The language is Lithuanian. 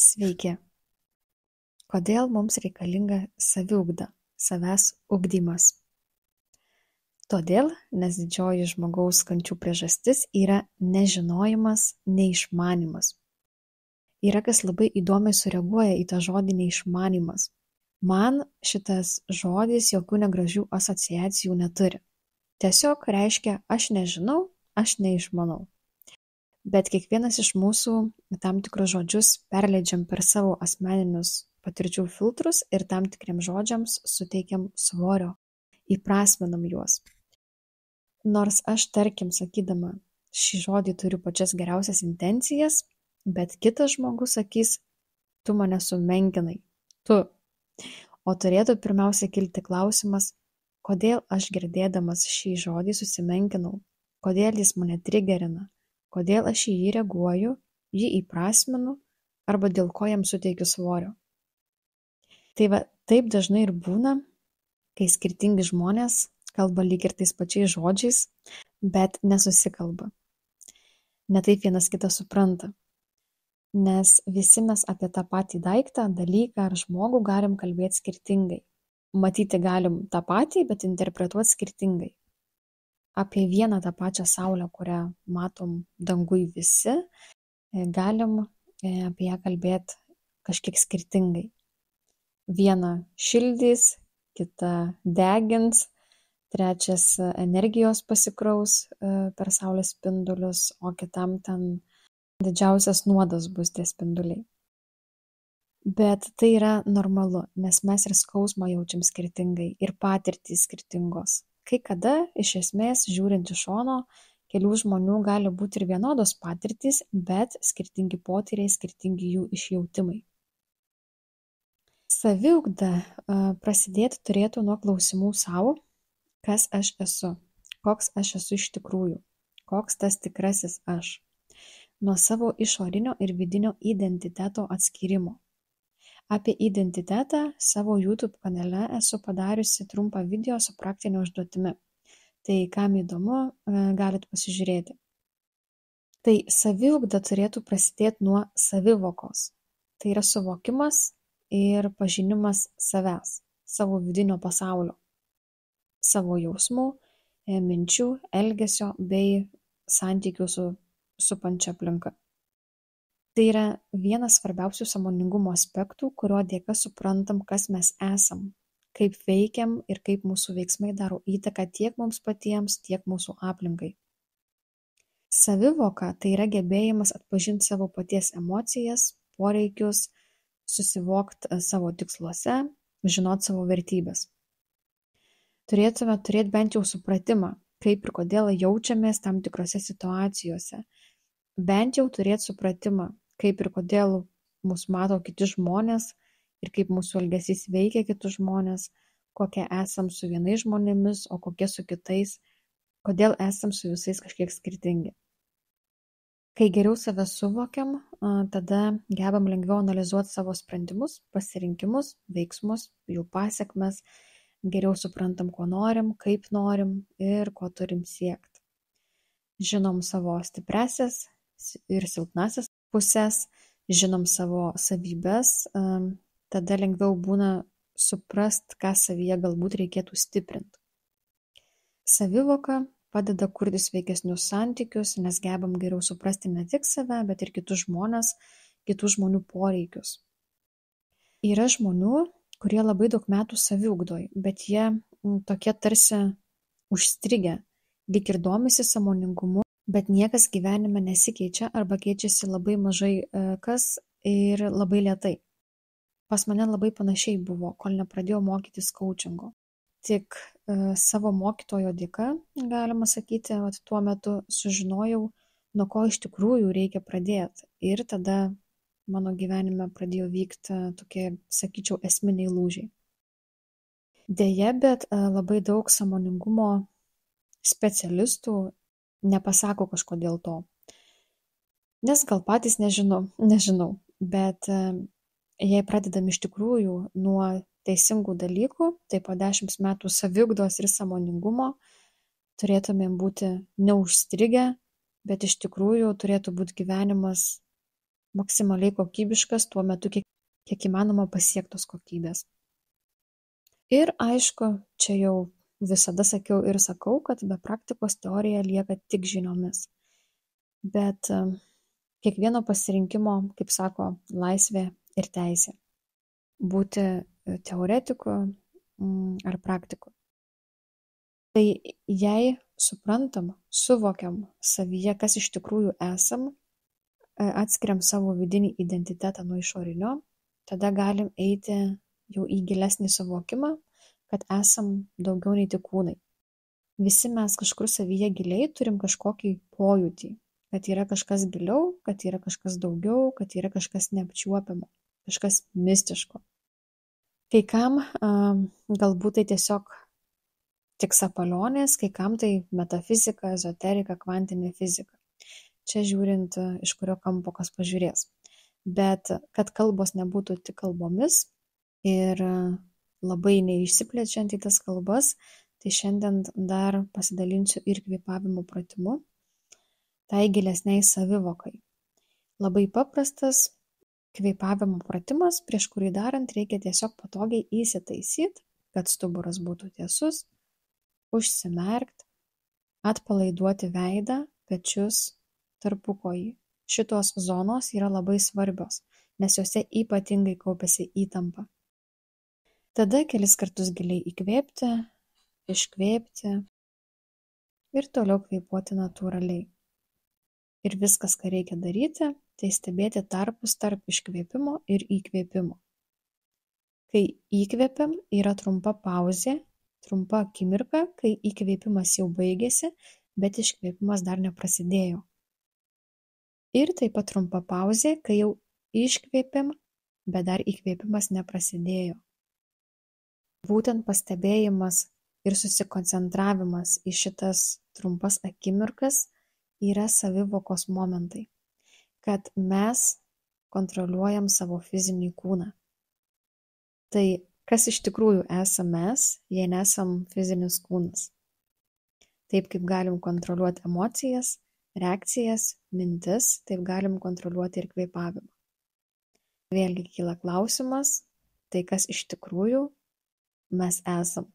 Sveiki. Kodėl mums reikalinga saviugda, savęs ugdymas? Todėl, nes didžioji žmogaus kančių priežastis yra nežinojimas, neišmanimas. Yra kas labai įdomiai sureaguoja į tą žodį neišmanimas. Man šitas žodis jokių negražių asociacijų neturi. Tiesiog reiškia aš nežinau, aš neišmanau. Bet kiekvienas iš mūsų tam tikrus žodžius perleidžiam per savo asmeninius patirčių filtrus ir tam tikriems žodžiams suteikiam svorio, įprasminam juos. Nors aš, tarkim, sakydama šį žodį turiu pačias geriausias intencijas, bet kitas žmogus sakys, tu mane sumenkinai, tu. O turėtų pirmiausia kilti klausimas, kodėl aš girdėdamas šį žodį susimenkinau, kodėl jis mane trigerina, kodėl aš į jį reaguoju, jį įprasminu arba dėl ko jam suteikiu svorio. Tai va, taip dažnai ir būna, kai skirtingi žmonės kalba lyg ir tais pačiais žodžiais, bet nesusikalba. Ne taip vienas kitą supranta. Nes visi mes apie tą patį daiktą, dalyką ar žmogų galim kalbėti skirtingai. Matyti galim tą patį, bet interpretuoti skirtingai. Apie vieną tą pačią saulę, kurią matom dangui visi, galim apie ją kalbėti kažkiek skirtingai. Viena šildys, kita degins, trečias energijos pasikraus per saulės spindulius, o kitam ten didžiausias nuodas bus tie spinduliai. Bet tai yra normalu, nes mes ir skausmą jaučiam skirtingai, ir patirtys skirtingos. Kai kada, iš esmės, žiūrint iš šono, kelių žmonių gali būti ir vienodos patirtys, bet skirtingi potyriai, skirtingi jų išjautimai. Saviugda prasidėti turėtų nuo klausimų savo, kas aš esu, koks aš esu iš tikrųjų, koks tas tikrasis aš, nuo savo išorinio ir vidinio identiteto atskyrimo. Apie identitetą savo YouTube kanale esu padariusi trumpą video su praktinė užduotimi. Tai kam įdomu, galit pasižiūrėti. Tai saviugda turėtų prasidėti nuo savivokos. Tai yra suvokimas ir pažinimas savęs, savo vidinio pasaulio, savo jausmų, minčių, elgesio bei santykių su supančia aplinka. Tai yra vienas svarbiausių sąmoningumo aspektų, kurio dėka suprantam, kas mes esam, kaip veikiam ir kaip mūsų veiksmai daro įtaką tiek mums patiems, tiek mūsų aplinkai. Savivoka tai yra gebėjimas atpažinti savo paties emocijas, poreikius, susivokti savo tiksluose, žinoti savo vertybės. Turėtume turėti bent jau supratimą, kaip ir kodėl jaučiamės tam tikrose situacijose. Bent jau turėti supratimą, kaip ir kodėl mus mato kiti žmonės ir kaip mūsų elgesys veikia kitus žmonės, kokie esam su vienais žmonėmis, o kokie su kitais, kodėl esam su visais kažkiek skirtingi. Kai geriau save suvokiam, tada gebam lengviau analizuoti savo sprendimus, pasirinkimus, veiksmus, jų pasekmes, geriau suprantam, ko norim, kaip norim ir ko turim siekti. Žinom savo stipriasias ir silpnasias pusės, žinom savo savybes, tada lengviau būna suprast, ką savyje galbūt reikėtų stiprinti. Savivoka padeda kurti sveikesnius santykius, nes gebam geriau suprasti ne tik save, bet ir kitus žmones, kitų žmonių poreikius. Yra žmonių, kurie labai daug metų saviugdoj, bet jie tokie tarsi užstrigę, lyg ir domisi sąmoningumu, bet niekas gyvenime nesikeičia arba keičiasi labai mažai kas ir labai lėtai. Pas mane labai panašiai buvo, kol nepradėjau mokytis coachingo. Tik savo mokytojo dėka, galima sakyti, tuo metu sužinojau, nuo ko iš tikrųjų reikia pradėti. Ir tada mano gyvenime pradėjo vykti tokie, sakyčiau, esminiai lūžiai. Deja, bet labai daug sąmoningumo specialistų nepasako kažkodėl to. Nes gal patys nežinau, bet jei pradedam iš tikrųjų nuo teisingų dalykų, tai po 10 metų saviugdos ir sąmoningumo turėtumėm būti neužstrigę, bet iš tikrųjų turėtų būti gyvenimas maksimaliai kokybiškas tuo metu, kiek įmanoma pasiektos kokybės. Ir aišku, čia jau visada sakiau ir sakau, kad be praktikos teorija lieka tik žiniomis. Bet kiekvieno pasirinkimo, kaip sako, laisvė ir teisė. Būti teoretiku ar praktiku. Tai jei suprantam, suvokiam savyje, kas iš tikrųjų esam, atskiriam savo vidinį identitetą nuo išorinio, tada galim eiti jau į gilesnį suvokimą, kad esam daugiau nei tik kūnai. Visi mes kažkur savyje giliai turim kažkokį pojūtį, kad yra kažkas giliau, kad yra kažkas daugiau, kad yra kažkas neapčiuopiamo, kažkas mistiško. Kai kam galbūt tai tiesiog tik sapalionės, kai kam tai metafizika, ezoterika, kvantinė fizika. Čia žiūrint, iš kurio kampo kas pažiūrės. Bet kad kalbos nebūtų tik kalbomis ir labai neišsiplečiant į tas kalbas, tai šiandien dar pasidalinsiu ir kvėpavimo pratimu, tai gilesniai savivokai. Labai paprastas kvėpavimo pratimas, prieš kurį darant reikia tiesiog patogiai įsitaisyti, kad stuburas būtų tiesus, užsimerkti, atpalaiduoti veidą, pečius, tarpukojį. Šitos zonos yra labai svarbios, nes jose ypatingai kaupiasi įtampa. Tada kelis kartus giliai įkvėpti, iškvėpti ir toliau kvėpuoti natūraliai. Ir viskas, ką reikia daryti, tai stebėti tarpus tarp iškvėpimo ir įkvėpimo. Kai įkvėpiam, yra trumpa pauzė, trumpa akimirka, kai įkvėpimas jau baigėsi, bet iškvėpimas dar neprasidėjo. Ir taip pat trumpa pauzė, kai jau iškvėpiam, bet dar įkvėpimas neprasidėjo. Būtent pastebėjimas ir susikoncentravimas į šitas trumpas akimirkas yra savivokos momentai, kad mes kontroliuojam savo fizinį kūną. Tai kas iš tikrųjų esam mes, jei nesam fizinis kūnas. Taip kaip galim kontroliuoti emocijas, reakcijas, mintis, taip galim kontroliuoti ir kvėpavimą. Vėlgi kyla klausimas, tai kas iš tikrųjų mes esam.